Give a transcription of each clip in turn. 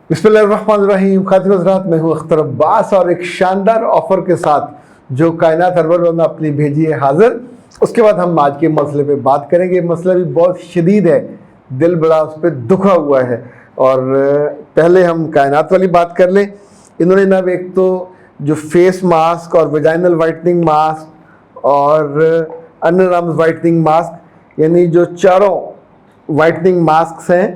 बिस्मिल्लाहिर्रहमानिर्रहीम। खातिन हज़रात, मैं हूँ अख्तर अब्बास और एक शानदार ऑफ़र के साथ जो कायनात हर्बल ने अपनी भेजी है हाज़िर। उसके बाद हम आज के मसले पे बात करेंगे। मसला भी बहुत शदीद है, दिल बड़ा उस पर दुखा हुआ है। और पहले हम कायनात वाली बात कर लें। इन्होंने ना एक तो जो फेस मास्क और वेजाइनल वाइटनिंग मास्क और अंडर आर्म्स वाइटनिंग मास्क, यानी जो चारों वाइटनिंग मास्क हैं,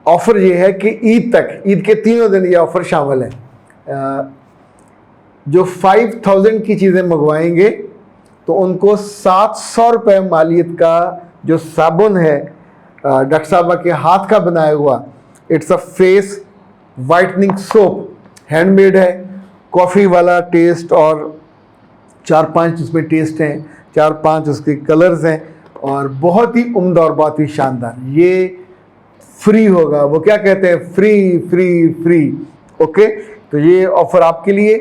ऑफ़र ये है कि ईद तक, ईद के 3 दिन ये ऑफ़र शामिल है। जो 5000 की चीज़ें मंगवाएंगे तो उनको 700 रुपये मालियत का जो साबुन है डॉक्टर साहबा के हाथ का बनाया हुआ, it's a face whitening soap, handmade है, कॉफ़ी वाला टेस्ट और 4-5 उसमें टेस्ट हैं, 4-5 उसके कलर्स हैं और बहुत ही उम्दा और बहुत ही शानदार। ये फ्री होगा, वो क्या कहते हैं, फ्री फ्री फ्री। ओके, तो ये ऑफ़र आपके लिए।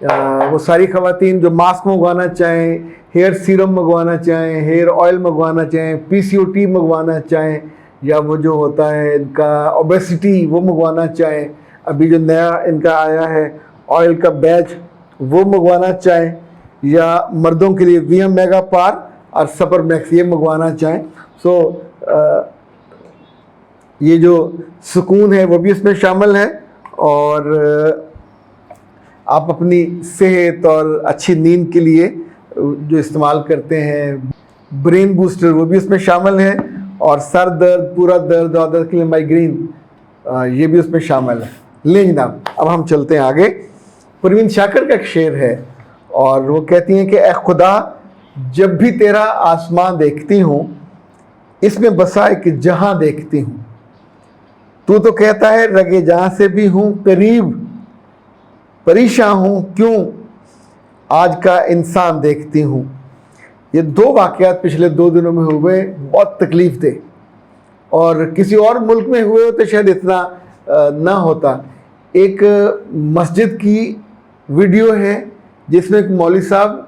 वो सारी ख़वातीन जो मास्क मंगवाना चाहें, हेयर सीरम मंगवाना चाहें, हेयर ऑयल मंगवाना चाहें, PCOT मंगवाना चाहें, या वो जो होता है इनका ओबेसिटी वो मंगवाना चाहें, अभी जो नया इनका आया है ऑयल का बैच वो मंगवाना चाहें, या मर्दों के लिए VM मेगा पार और सपर मैक्स ये मंगवाना चाहें, सो ये जो सुकून है वो भी इसमें शामिल है। और आप अपनी सेहत और अच्छी नींद के लिए जो इस्तेमाल करते हैं ब्रेन बूस्टर, वो भी इसमें शामिल है। और सर दर्द, पूरा दर्द और दर्द के लिए माइग्रेन, ये भी उसमें शामिल है। लें जनाब, अब हम चलते हैं आगे। परवीन शाकर का एक शेर है और वो कहती हैं कि ए खुदा, जब भी तेरा आसमां देखती हूँ, इसमें बसा एक जहां देखती हूँ। तू तो कहता है रगे जहां से भी हूँ करीब, परेशान हूँ क्यों आज का इंसान देखती हूँ। ये 2 वाक़यात पिछले 2 दिनों में हुए, बहुत तकलीफ़ थे, और किसी और मुल्क में हुए तो शायद इतना ना होता। एक मस्जिद की वीडियो है जिसमें एक मौलवी साहब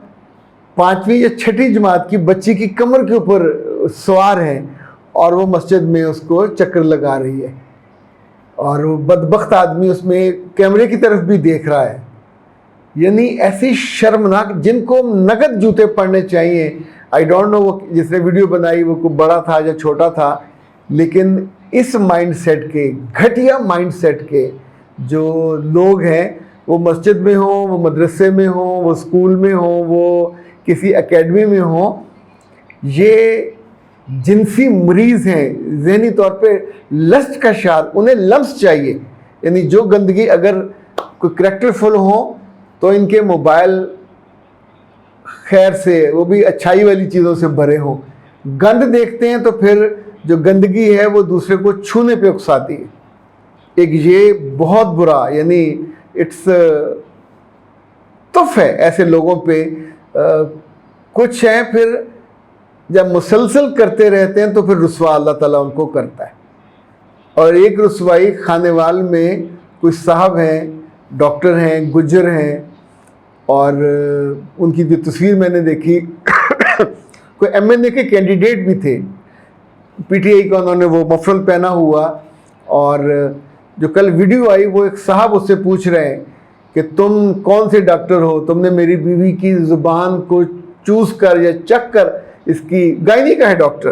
5वीं या 6ठी जमात की बच्ची की कमर के ऊपर सवार हैं और वो मस्जिद में उसको चक्कर लगा रही है, और वो बदबख्त आदमी उसमें कैमरे की तरफ भी देख रहा है। यानी ऐसी शर्मनाक, जिनको नगद जूते पड़ने चाहिए। आई डोंट नो वो जिसने वीडियो बनाई वो को बड़ा था या छोटा था, लेकिन इस माइंडसेट के, घटिया माइंडसेट के जो लोग हैं, वो मस्जिद में हों, वो मदरसे में हों, वो स्कूल में हों, वो किसी एकेडमी में हों, ये जिनसी मरीज़ हैं, ज़हनी तौर पे लस्ट का शार, उन्हें लम्स चाहिए। यानी जो गंदगी, अगर कोई करैक्टरफुल हो तो इनके मोबाइल खैर से, वो भी अच्छाई वाली चीज़ों से भरे हों। गंद देखते हैं तो फिर जो गंदगी है वो दूसरे को छूने पे उकसाती है। एक ये बहुत बुरा, यानी इट्स तुफ है ऐसे लोगों पे। कुछ हैं फिर जब मुसलसल करते रहते हैं तो फिर रुसवा अल्लाह ताला उनको करता है। और एक रुसवाई खानेवाल में कुछ साहब हैं, डॉक्टर हैं, गुज्जर हैं, और उनकी जो तस्वीर मैंने देखी कोई MNA के कैंडिडेट भी थे, PTI का उन्होंने वो मफरल पहना हुआ, और जो कल वीडियो आई वो एक साहब उससे पूछ रहे हैं कि तुम कौन से डॉक्टर हो, तुमने मेरी बीवी की ज़ुबान को चूस कर या चख कर, इसकी गायनी का है डॉक्टर,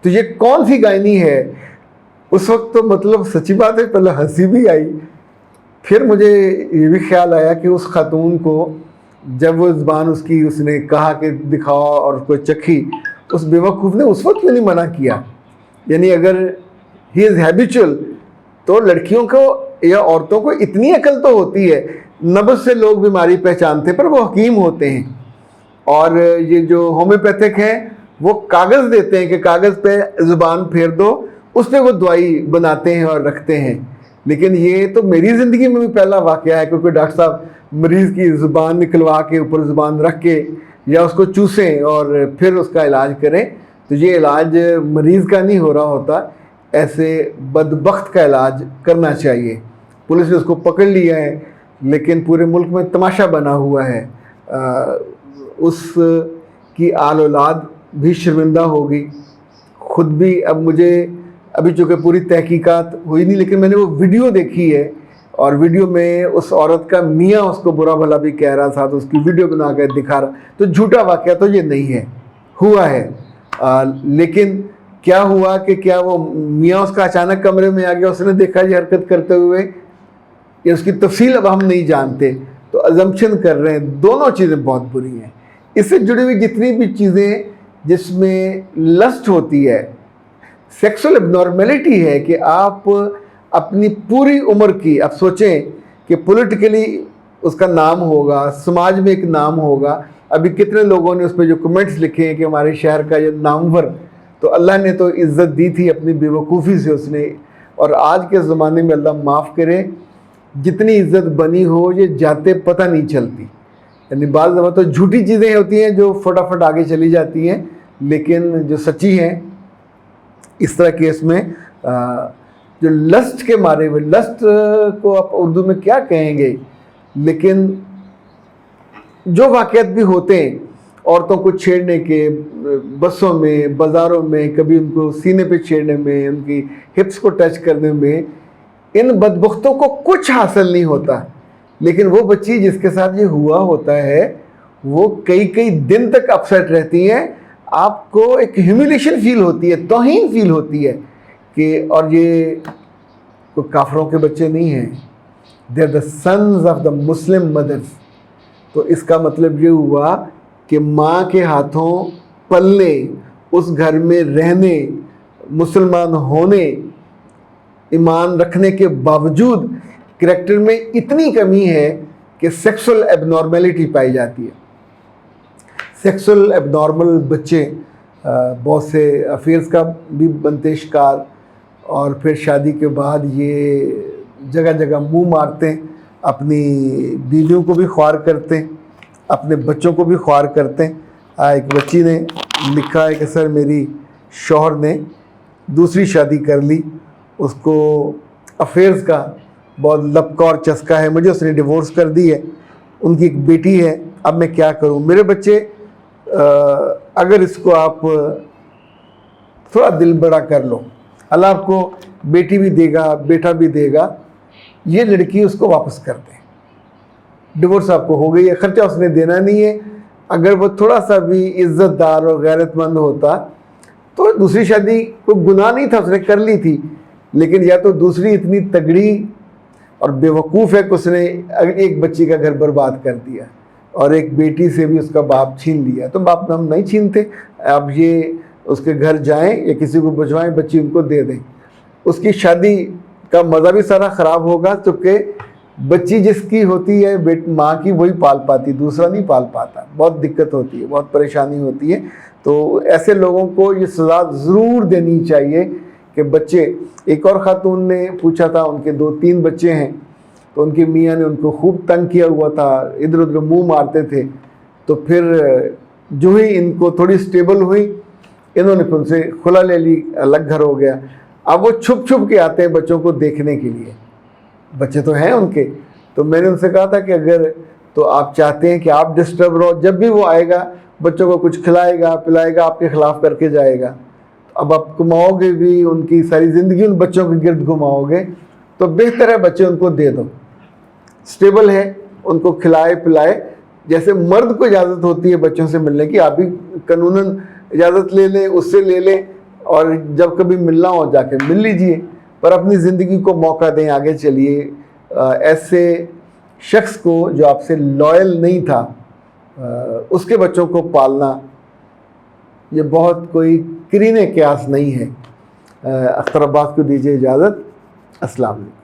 तो ये कौन सी गायनी है। उस वक्त तो मतलब सच्ची बात है, पहले हंसी भी आई, फिर मुझे ये भी ख्याल आया कि उस खातून को जब वो ज़ुबान उसकी, उसने कहा कि दिखाओ और उसको चखी, उस बेवकूफ़ ने उस वक्त क्यों नहीं मना किया। यानी अगर ही इज़ हैबिचुअल, तो लड़कियों को या औरतों को इतनी अकल तो होती है, नब्ज़ से लोग बीमारी पहचानते, पर वो हकीम होते हैं। और ये जो होम्योपैथिक हैं वो कागज़ देते हैं कि कागज़ पे ज़ुबान फेर दो, उस पर वो दवाई बनाते हैं और रखते हैं। लेकिन ये तो मेरी ज़िंदगी में भी पहला वाक़या है, क्योंकि डॉक्टर साहब मरीज़ की ज़ुबान निकलवा के ऊपर ज़ुबान रख के या उसको चूसें और फिर उसका इलाज करें, तो ये इलाज मरीज़ का नहीं हो रहा होता, ऐसे बदबख्त का इलाज करना चाहिए। पुलिस ने उसको पकड़ लिया है, लेकिन पूरे मुल्क में तमाशा बना हुआ है। उस की आल औलाद भी शर्मिंदा होगी, ख़ुद भी। अब मुझे ابھی چونکہ پوری تحقیقات ہوئی نہیں، لیکن میں نے وہ ویڈیو دیکھی ہے، اور ویڈیو میں اس عورت کا میاں اس کو برا بھلا بھی کہہ رہا تھا، تو اس کی ویڈیو بنا کے دکھا رہا. تو جھوٹا واقعہ تو یہ نہیں ہے، ہوا ہے. لیکن کیا ہوا کہ کیا وہ میاں اس کا اچانک کمرے میں آ گیا، اس نے دیکھا یہ حرکت کرتے ہوئے، یا اس کی تفصیل اب ہم نہیں جانتے، تو ازمپشن کر رہے ہیں. دونوں چیزیں بہت بری ہیں. اس سے جڑی ہوئی جتنی بھی چیزیں جس میں لسٹ ہوتی ہے، سیکسول ابنارمیلٹی ہے، کہ آپ اپنی پوری عمر کی، آپ سوچیں کہ پولیٹیکلی اس کا نام ہوگا، سماج میں ایک نام ہوگا. ابھی کتنے لوگوں نے اس پہ جو کمنٹس لکھے ہیں کہ ہمارے شہر کا یہ نامور، تو اللہ نے تو عزت دی تھی اپنی بے وقوفی سے اس نے. اور آج کے زمانے میں اللہ معاف کرے، جتنی عزت بنی ہو یہ جاتے پتہ نہیں چلتی. یعنی بعض دفعہ تو جھوٹی چیزیں ہوتی ہیں جو فٹافٹ آگے چلی جاتی ہیں، لیکن جو سچی ہیں اس طرح کیس میں جو لسٹ کے مارے ہوئے، لسٹ کو آپ اردو میں کیا کہیں گے، لیکن جو واقعات بھی ہوتے ہیں عورتوں کو چھیڑنے کے، بسوں میں، بازاروں میں، کبھی ان کو سینے پہ چھیڑنے میں، ان کی ہپس کو ٹچ کرنے میں، ان بدبختوں کو کچھ حاصل نہیں ہوتا. لیکن وہ بچی جس کے ساتھ یہ ہوا ہوتا ہے وہ کئی دن تک اپسیٹ رہتی ہیں. آپ کو ایک ہیوملیشن فیل ہوتی ہے، توہین فیل ہوتی ہے کہ، اور یہ کوئی کافروں کے بچے نہیں ہیں، they are the sons of the Muslim madrasa. تو اس کا مطلب یہ ہوا کہ ماں کے ہاتھوں پلنے، اس گھر میں رہنے، مسلمان ہونے، ایمان رکھنے کے باوجود کریکٹر میں اتنی کمی ہے کہ سیکسول ایبنارمیلٹی پائی جاتی ہے. سیکسول ایبنارمل بچے بہت سے افیئرس کا بھی بنتے شکار، اور پھر شادی کے بعد یہ جگہ جگہ منہ مارتے ہیں، اپنی بیویوں کو بھی خوار کرتے ہیں، اپنے بچوں کو بھی خوار کرتے ہیں. ایک بچی نے لکھا ہے کہ سر میری شوہر نے دوسری شادی کر لی، اس کو افیئرز کا بہت لپکا اور چسکا ہے، مجھے اس نے ڈیورس کر دی ہے، ان کی ایک بیٹی ہے، اب میں کیا کروں. میرے بچے اگر اس کو آپ تھوڑا دل بڑا کر لو، اللہ آپ کو بیٹی بھی دے گا، بیٹا بھی دے گا، یہ لڑکی اس کو واپس کر دیں. ڈیورس آپ کو ہو گئی ہے، خرچہ اس نے دینا نہیں ہے. اگر وہ تھوڑا سا بھی عزت دار اور غیرت مند ہوتا تو دوسری شادی کوئی گناہ نہیں تھا، اس نے کر لی تھی. لیکن یا تو دوسری اتنی تگڑی اور بے وقوف ہے کہ اس نے ایک بچی کا گھر برباد کر دیا، اور ایک بیٹی سے بھی اس کا باپ چھین لیا. تو باپ ہم نہیں چھینتے، اب یہ اس کے گھر جائیں یا کسی کو بھجوائیں، بچی ان کو دے دیں. اس کی شادی کا مزہ بھی سارا خراب ہوگا، چونکہ بچی جس کی ہوتی ہے ماں کی وہی پال پاتی، دوسرا نہیں پال پاتا. بہت دقت ہوتی ہے، بہت پریشانی ہوتی ہے. تو ایسے لوگوں کو یہ سزا ضرور دینی چاہیے کہ بچے. ایک اور خاتون نے پوچھا تھا، ان کے 2-3 بچے ہیں، تو ان کے میاں نے ان کو خوب تنگ کیا ہوا تھا، ادھر ادھر منہ مارتے تھے. تو پھر جو ہی ان کو تھوڑی سٹیبل ہوئی، انہوں نے ان سے کھلا لے لی، الگ گھر ہو گیا. اب وہ چھپ چھپ کے آتے ہیں بچوں کو دیکھنے کے لیے، بچے تو ہیں ان کے. تو میں نے ان سے کہا تھا کہ اگر تو آپ چاہتے ہیں کہ آپ ڈسٹرب رہو، جب بھی وہ آئے گا بچوں کو کچھ کھلائے گا پلائے گا، آپ کے خلاف کر کے جائے گا. اب آپ گھماؤ گے بھی، ان کی ساری زندگی ان بچوں کے گرد گھماؤ گے، تو بہتر ہے بچے ان کو دے دو. سٹیبل ہے، ان کو کھلائے پلائے. جیسے مرد کو اجازت ہوتی ہے بچوں سے ملنے کی، آپ بھی قانوناً اجازت لے لیں، اس سے لے لیں، اور جب کبھی ملنا ہو جا کے مل لیجئے. پر اپنی زندگی کو موقع دیں، آگے چلیے. ایسے شخص کو جو آپ سے لائل نہیں تھا، اس کے بچوں کو پالنا یہ بہت کوئی کرینِ قیاس نہیں ہے. اختر عباس کو دیجیے اجازت. السلام علیکم.